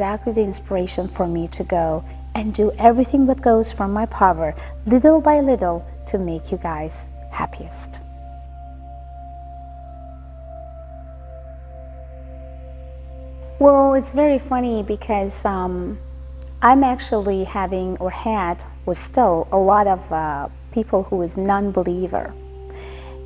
exactly the inspiration for me to go and do everything that goes from my power, little by little, to make you guys happiest. Well, it's very funny because I'm actually having or had or still a lot of people who is non-believer.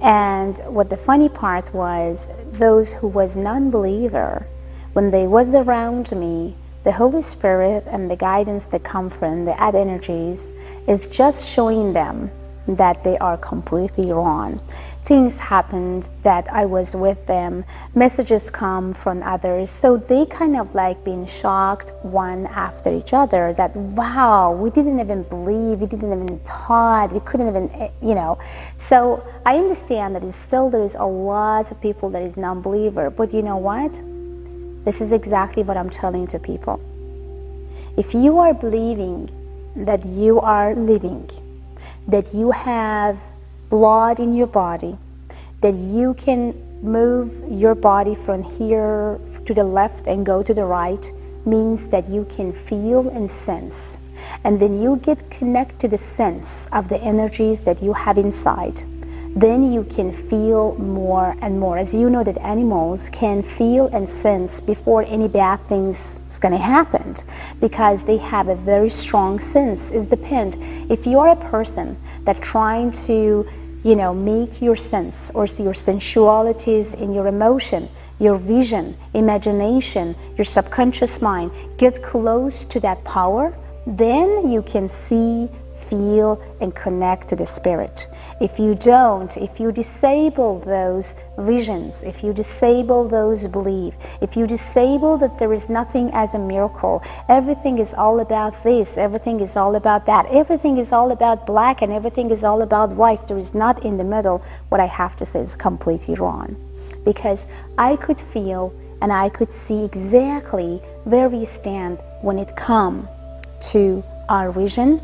And what the funny part was, those who was non-believer, when they was around me, the Holy Spirit and the guidance, the comfort, the add energies is just showing them that they are completely wrong. Things happened that I was with them, messages come from others, so they kind of like being shocked one after each other that, wow, we didn't even believe, we didn't even thought, we couldn't even, you know. So I understand that there is a lot of people that is non-believer, but you know what? This is exactly what I'm telling to people. If you are believing that you are living, that you have blood in your body, that you can move your body from here to the left and go to the right, means that you can feel and sense. And when you get connected to the sense of the energies that you have inside, then you can feel more and more. As you know that animals can feel and sense before any bad things is going to happen, because they have a very strong sense. It depends. If you are a person that trying to, you know, make your sense or see your sensualities in your emotion, your vision, imagination, your subconscious mind, get close to that power, then you can see, feel, and connect to the spirit. If you don't, if you disable those visions, if you disable those beliefs, if you disable that there is nothing as a miracle, everything is all about this, everything is all about that, everything is all about black and everything is all about white, there is not in the middle, what I have to say is completely wrong. Because I could feel and I could see exactly where we stand when it comes to our vision,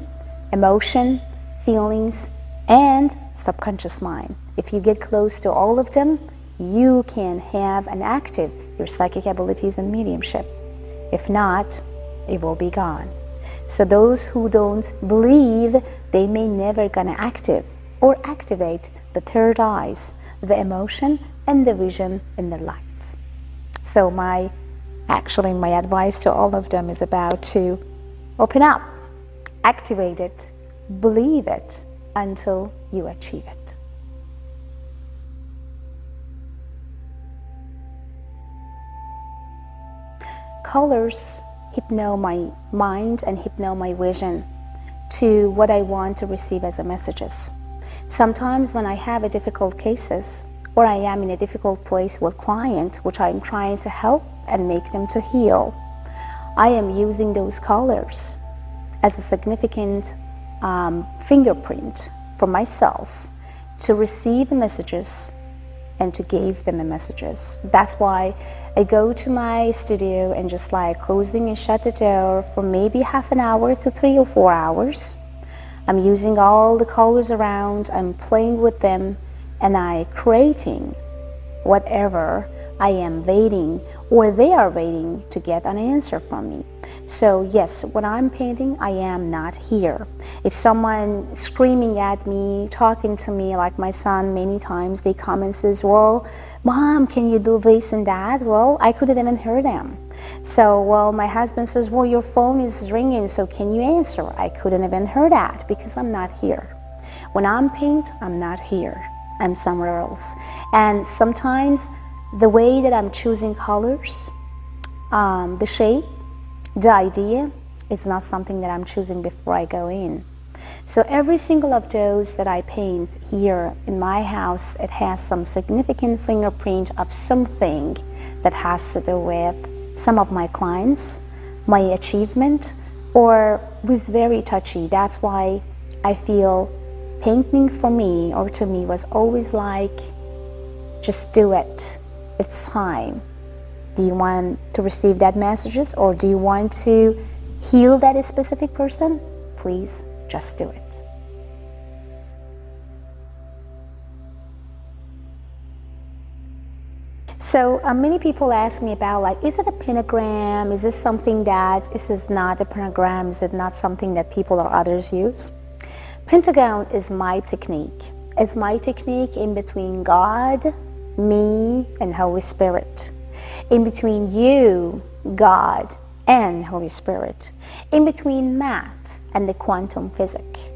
emotion, feelings, and subconscious mind. If you get close to all of them, you can have and active your psychic abilities and mediumship. If not, it will be gone. So those who don't believe, they may never gonna active or activate the third eyes, the emotion and the vision in their life. So my advice to all of them is about to open up, activate it, believe it until you achieve it. Colors hypno my mind and hypno my vision to what I want to receive as a messages. Sometimes when I have a difficult cases or I am in a difficult place with client which I'm trying to help and make them to heal, I am using those colors as a significant fingerprint for myself to receive messages and to give them the messages. That's why I go to my studio and just like closing and shut the door for maybe half an hour to 3 or 4 hours. I'm using all the colors around, I'm playing with them, and I creating whatever I am waiting or they are waiting to get an answer from me. So yes, when I'm painting, I am not here. If someone screaming at me, talking to me, like my son, many times they come and says, well, Mom, can you do this and that? Well, I couldn't even hear them. So, well, my husband says, well, your phone is ringing, so can you answer? I couldn't even hear that because I'm not here. When I'm paint, I'm not here. I'm somewhere else. And sometimes the way that I'm choosing colors, the shape, the idea is not something that I'm choosing before I go in. So every single of those that I paint here in my house, it has some significant fingerprint of something that has to do with some of my clients, my achievement, or was very touchy. That's why I feel painting for me or to me was always like, just do it. It's time. Do you want to receive that messages or do you want to heal that specific person? Please just do it. So many people ask me about, like, is it a pentagram? Is this something that, is this not a pentagram? Is it not something that people or others use? Pentagon is my technique. It's my technique in between God, me, and Holy Spirit. In between you, God, and Holy Spirit. In between math and the quantum physics.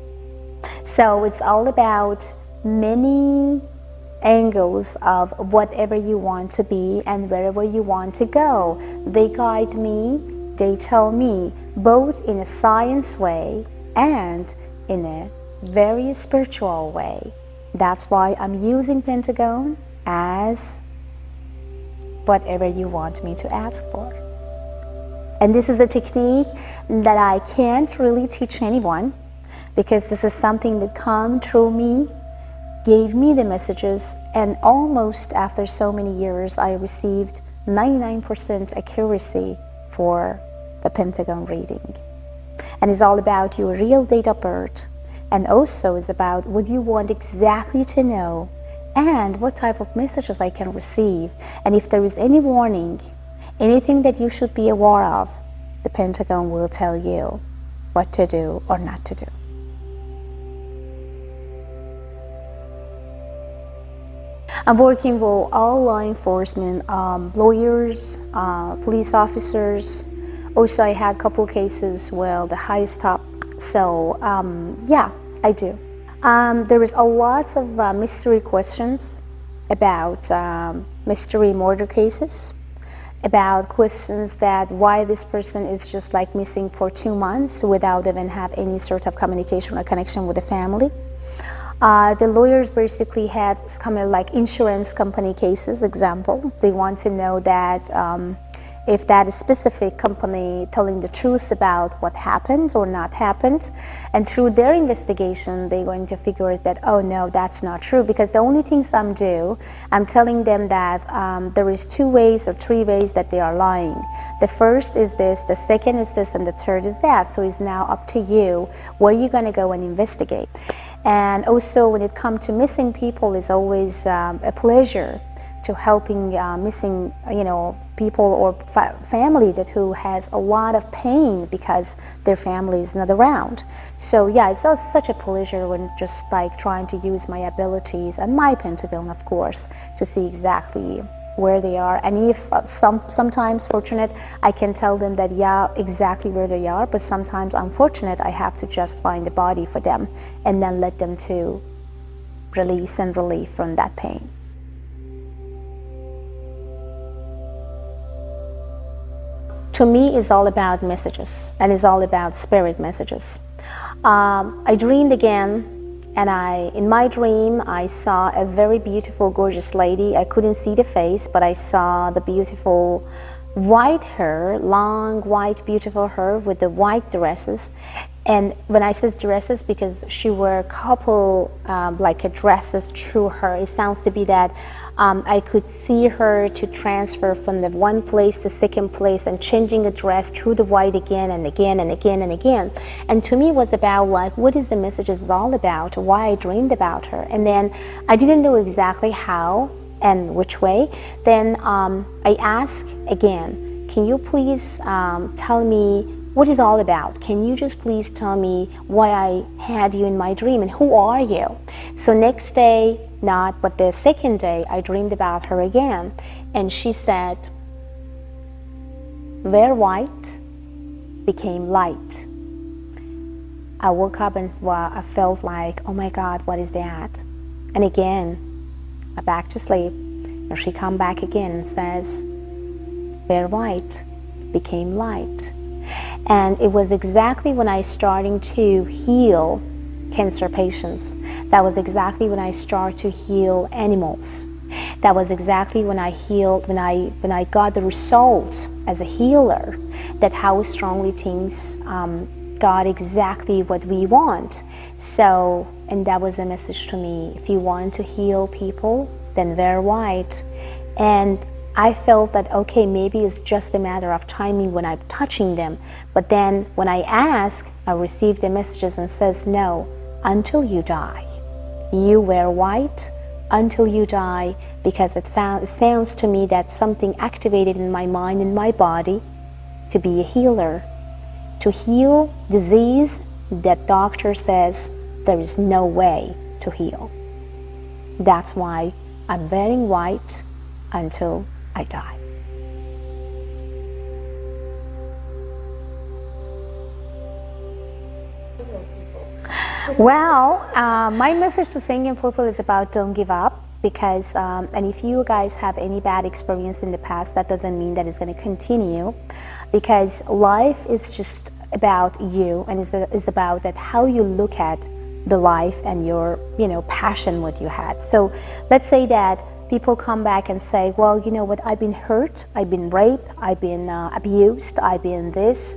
So it's all about many angles of whatever you want to be and wherever you want to go. They guide me, they tell me, both in a science way and in a very spiritual way. That's why I'm using Pentagon as whatever you want me to ask for. And this is a technique that I can't really teach anyone, because this is something that come through me, gave me the messages, and almost after so many years I received 99% accuracy for the Pentagon reading. And it's all about your real date of birth, and also is about what you want exactly to know and what type of messages I can receive. And if there is any warning, anything that you should be aware of, the Pentagon will tell you what to do or not to do. I'm working with all law enforcement, lawyers, police officers. Also, I had a couple cases where the highest top. So, yeah, I do. There is a lot of mystery questions about mystery murder cases, about questions that why this person is just like missing for 2 months without even have any sort of communication or connection with the family. The lawyers basically had kind of like insurance company cases, example. They want to know that if that specific company telling the truth about what happened or not happened. And through their investigation, they're going to figure out that, oh no, that's not true. Because the only things I'm telling them that there is 2 ways or 3 ways that they are lying. The first is this, the second is this, and the third is that. So it's now up to you where you're going to go and investigate. And also when it comes to missing people, it's always a pleasure to helping missing, people or family that who has a lot of pain because their family is not around. So yeah, it's such a pleasure when just like trying to use my abilities and my Pentagon, of course, to see exactly where they are. And if sometimes fortunate, I can tell them that yeah, exactly where they are, but sometimes unfortunate, I have to just find a body for them and then let them to release and relief from that pain. To me, it's all about messages, and it's all about spirit messages. I dreamed again, and in my dream, I saw a very beautiful, gorgeous lady. I couldn't see the face, but I saw the beautiful white hair, long, white, beautiful hair with the white dresses. And when I say dresses, because she wore a couple like dresses through her, it sounds to be that I could see her to transfer from the one place to second place and changing a dress through the white again and again and again and again. And to me it was about like, what is the message is all about, why I dreamed about her. And then I didn't know exactly how and which way. Then I asked again, can you please tell me what is all about? Can you just please tell me why I had you in my dream and who are you? So next day, not, but the second day, I dreamed about her again. And she said, where white became light. I woke up and I felt like, oh my God, what is that? And again, I back to sleep. And she come back again and says, where white became light. And it was exactly when I started to heal cancer patients. That was exactly when I started to heal animals. That was exactly when I healed, when I got the results as a healer, that how strongly things got exactly what we want. So, and that was a message to me. If you want to heal people, then wear white. And I felt that, okay, maybe it's just a matter of timing when I'm touching them. But then when I ask, I receive the messages and says, no, until you die, you wear white until you die, because it sounds to me that something activated in my mind and my body to be a healer, to heal disease that doctor says there is no way to heal. That's why I'm wearing white until I die. Well, my message to Singing Purple is about don't give up, because, and if you guys have any bad experience in the past, that doesn't mean that it's going to continue, because life is just about you, and is about that how you look at the life and your, passion what you had. So let's say that people come back and say, well, you know what, I've been hurt, I've been raped, I've been abused, I've been this.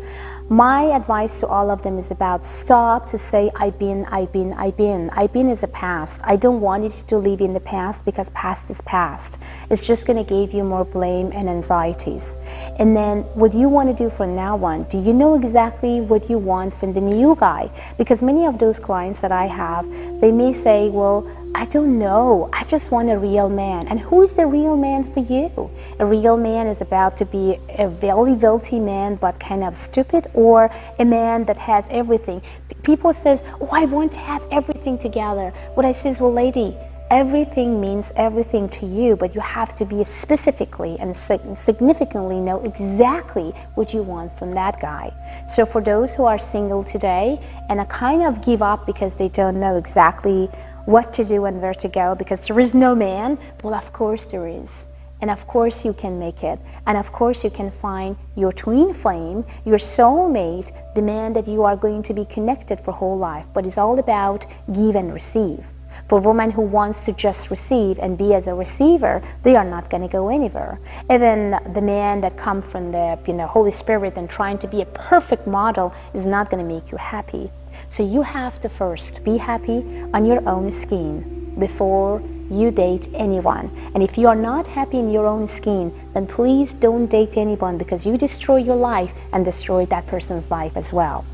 My advice to all of them is about stop to say I've been is a past. I don't want you to live in the past, because past is past. It's just going to give you more blame and anxieties. And then what you want to do from now on, do you know exactly what you want from the new guy? Because many of those clients that I have, they may say, well, I don't know, I just want a real man. And who is the real man for you? A real man is about to be a very wealthy man but kind of stupid, or a man that has everything. People says, oh, I want to have everything together. What I says, well, lady, everything means everything to you, but you have to be specifically and significantly know exactly what you want from that guy. So for those who are single today and kind of give up because they don't know exactly what to do and where to go, because there is no man, well, of course there is. And of course you can make it. And of course you can find your twin flame, your soulmate, the man that you are going to be connected for whole life. But it's all about give and receive. For a woman who wants to just receive and be as a receiver, they are not going to go anywhere. Even the man that comes from the Holy Spirit and trying to be a perfect model is not going to make you happy. So you have to first be happy on your own skin before you date anyone. And if you are not happy in your own skin, then please don't date anyone, because you destroy your life and destroy that person's life as well.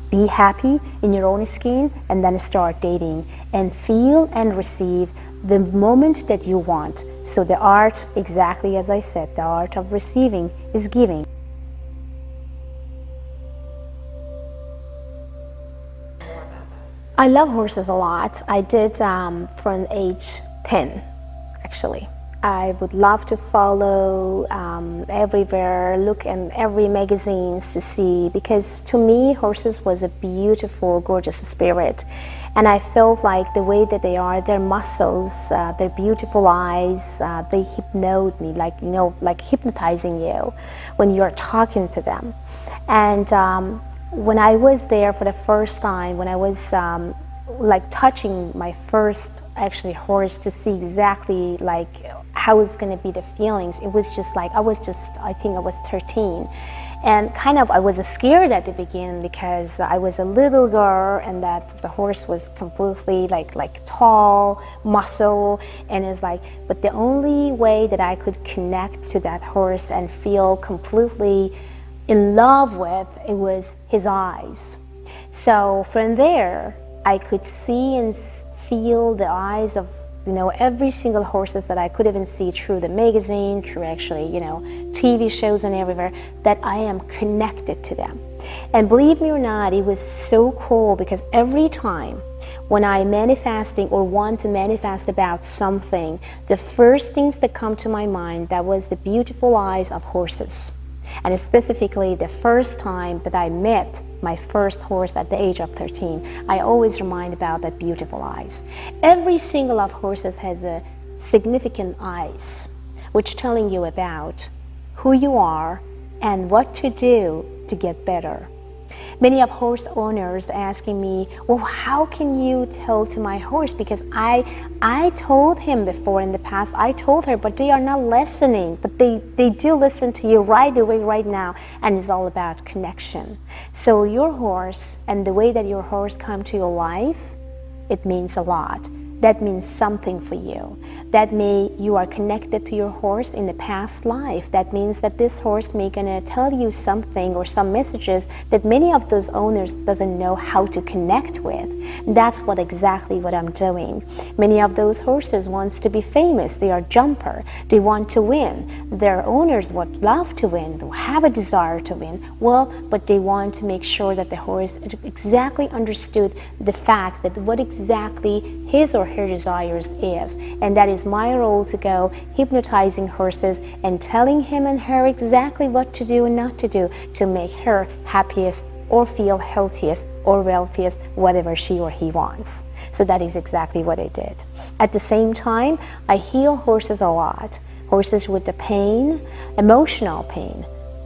Be happy in your own skin and then start dating and feel and receive the moment that you want. So the art, exactly as I said, the art of receiving is giving. I love horses a lot. I did from age 10, actually. I would love to follow everywhere, look in every magazines to see, because to me horses was a beautiful, gorgeous spirit. And I felt like the way that they are, their muscles, their beautiful eyes, they hypnote me, like hypnotizing you when you're talking to them. And when I was there for the first time, when I was like touching my first actually horse to see exactly like how it's going to be the feelings, it was just like, I think I was 13. And kind of I was scared at the beginning, because I was a little girl and that the horse was completely like tall, muscle, and it's like, but the only way that I could connect to that horse and feel completely in love with, it was his eyes. So from there, I could see and feel the eyes of every single horses that I could even see through the magazine, through actually TV shows and everywhere, that I am connected to them. And believe me or not, it was so cool, because every time when I manifesting or want to manifest about something, the first things that come to my mind, that was the beautiful eyes of horses. And specifically the first time that I met my first horse at the age of 13, I always remind about that beautiful eyes. Every single of horses has a significant eyes, which telling you about who you are and what to do to get better. Many of horse owners asking me, well, how can you tell to my horse? Because I told him before in the past, I told her, but they are not listening. But they do listen to you right away, right now. And it's all about connection. So your horse and the way that your horse come to your life, it means a lot. that means something for you. That you are connected to your horse in the past life. That means that this horse may gonna tell you something or some messages that many of those owners doesn't know how to connect with. That's exactly what I'm doing. Many of those horses wants to be famous. They are jumper. They want to win. Their owners would love to win. They have a desire to win. Well, but they want to make sure that the horse exactly understood the fact that what exactly his or her desires is, and that is my role to go hypnotizing horses and telling him and her exactly what to do and not to do to make her happiest or feel healthiest or wealthiest, whatever she or he wants. So that is exactly what I did. At the same time, I heal horses a lot. Horses with the pain, emotional pain,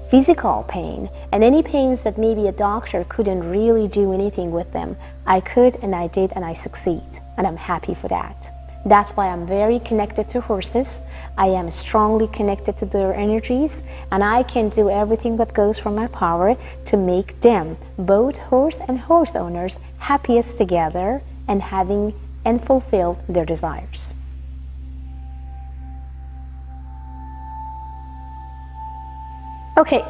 physical pain, and any pains that maybe a doctor couldn't really do anything with them. I could, and I did, and I succeed, and I'm happy for that. That's why I'm very connected to horses. I am strongly connected to their energies, and I can do everything that goes from my power to make them, both horse and horse owners, happiest together and having and fulfill their desires. Okay,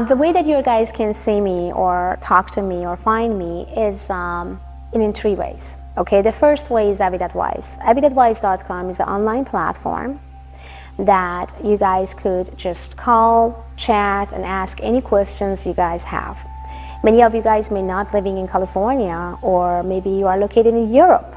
the way that you guys can see me or talk to me or find me is in 3 ways. Okay, the first way is Avid Advice. AvidAdvice.com is an online platform that you guys could just call, chat, and ask any questions you guys have. Many of you guys may not living in California, or maybe you are located in Europe.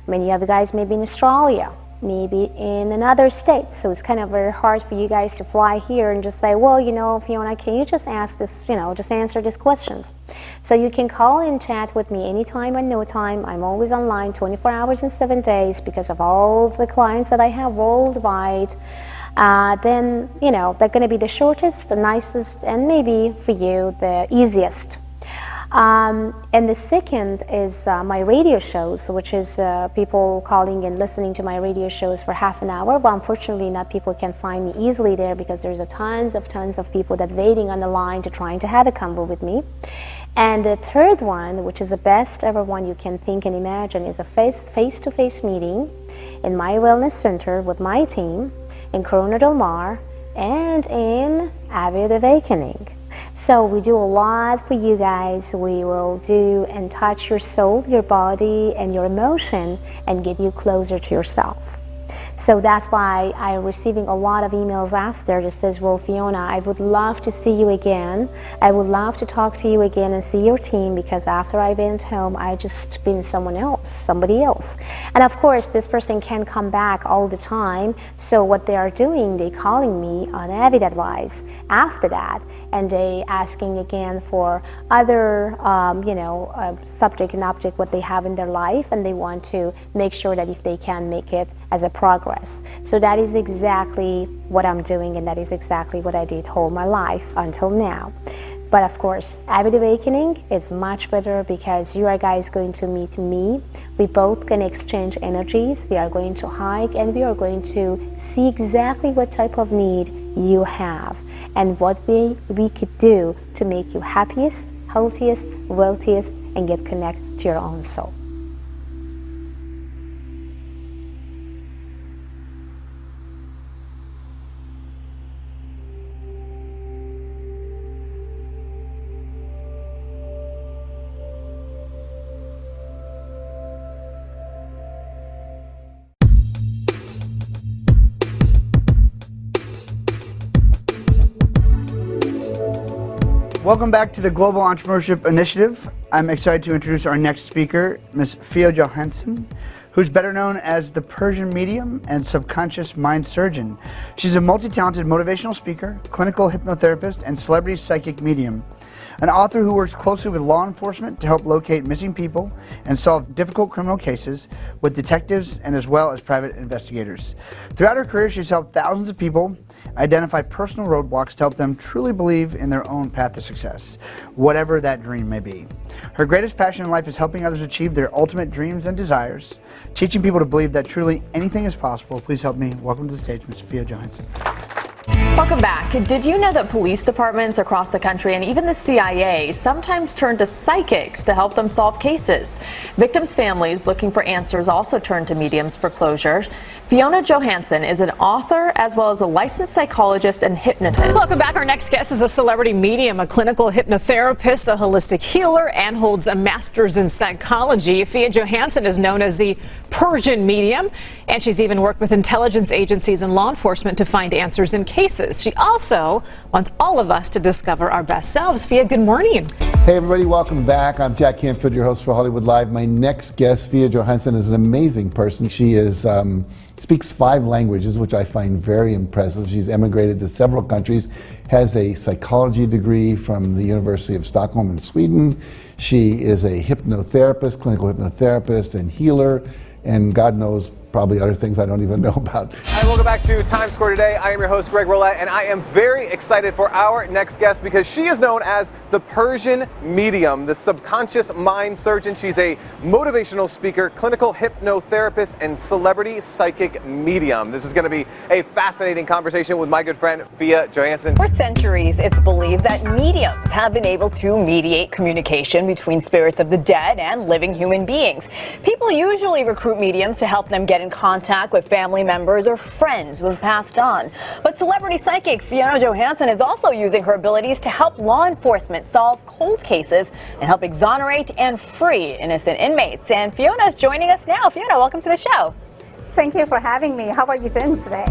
Many of you guys may be in Australia, maybe in another state. So it's kind of very hard for you guys to fly here and just say, well, you know, Fiona, can you just ask this, you know, just answer these questions. So you can call and chat with me anytime and no time. I'm always online 24 hours and 7 days because of all the clients that I have worldwide. Then, you know, they're going to be the shortest, the nicest, and maybe for you, the easiest. And the second is my radio shows, which is people calling and listening to my radio shows for half an hour. But unfortunately, not people can find me easily there because there's tons of people that waiting on the line to trying to have a convo with me. And the third one, which is the best ever one you can think and imagine, is a face-to-face meeting in my wellness center with my team in Corona Del Mar and in Avid Awakening. So we do a lot for you guys. We will do and touch your soul, your body, and your emotion and get you closer to yourself. So that's why I'm receiving a lot of emails after that says, well, Fiona, I would love to see you again. I would love to talk to you again and see your team, because after I went home, I just been somebody else. And of course, this person can't come back all the time. So what they are doing, they calling me on Avid Advice after that, and they asking again for other, subject and object what they have in their life, and they want to make sure that if they can make it as a progress. So that is exactly what I'm doing, and that is exactly what I did all my life until now. But of course, Avid Awakening is much better because you are guys going to meet me. We both can exchange energies. We are going to hike, and we are going to see exactly what type of need you have and what we could do to make you happiest, healthiest, wealthiest, and get connected to your own soul. Welcome back to the Global Entrepreneurship Initiative. I'm excited to introduce our next speaker, Ms. Fia Johansson, who's better known as the Persian medium and subconscious mind surgeon. She's a multi-talented motivational speaker, clinical hypnotherapist, and celebrity psychic medium. An author who works closely with law enforcement to help locate missing people and solve difficult criminal cases with detectives and as well as private investigators. Throughout her career, she's helped thousands of people identify personal roadblocks to help them truly believe in their own path to success, whatever that dream may be. Her greatest passion in life is helping others achieve their ultimate dreams and desires, teaching people to believe that truly anything is possible. Please help me welcome to the stage Ms. Fia Johansson. Welcome back. Did you know that police departments across the country and even the CIA sometimes turn to psychics to help them solve cases? Victims' families looking for answers also turn to mediums for closure. Fiona Johansson is an author as well as a licensed psychologist and hypnotist. Welcome back. Our next guest is a celebrity medium, a clinical hypnotherapist, a holistic healer, and holds a master's in psychology. Fiona Johansson is known as the Persian medium, and she's even worked with intelligence agencies and law enforcement to find answers in cases. She also wants all of us to discover our best selves. Fia, good morning. Hey everybody, welcome back. I'm Jack Canfield, your host for Hollywood Live. My next guest, Fiona Johansson, is an amazing person. She is speaks 5 languages, which I find very impressive. She's emigrated to several countries, has a psychology degree from the University of Stockholm in Sweden. She is a hypnotherapist, clinical hypnotherapist and healer, and God knows probably other things I don't even know about. Hi, welcome back to Times Square today. I am your host, Greg Roulette, and I am very excited for our next guest because she is known as the Persian medium, the subconscious mind surgeon. She's a motivational speaker, clinical hypnotherapist, and celebrity psychic medium. This is going to be a fascinating conversation with my good friend, Fiona Johansson. For centuries, it's believed that mediums have been able to mediate communication between spirits of the dead and living human beings. People usually recruit mediums to help them get in contact with family members or friends who have passed on. But celebrity psychic Fiona Johansson is also using her abilities to help law enforcement solve cold cases and help exonerate and free innocent inmates. And Fiona is joining us now. Fiona, welcome to the show. Thank you for having me. How are you doing today?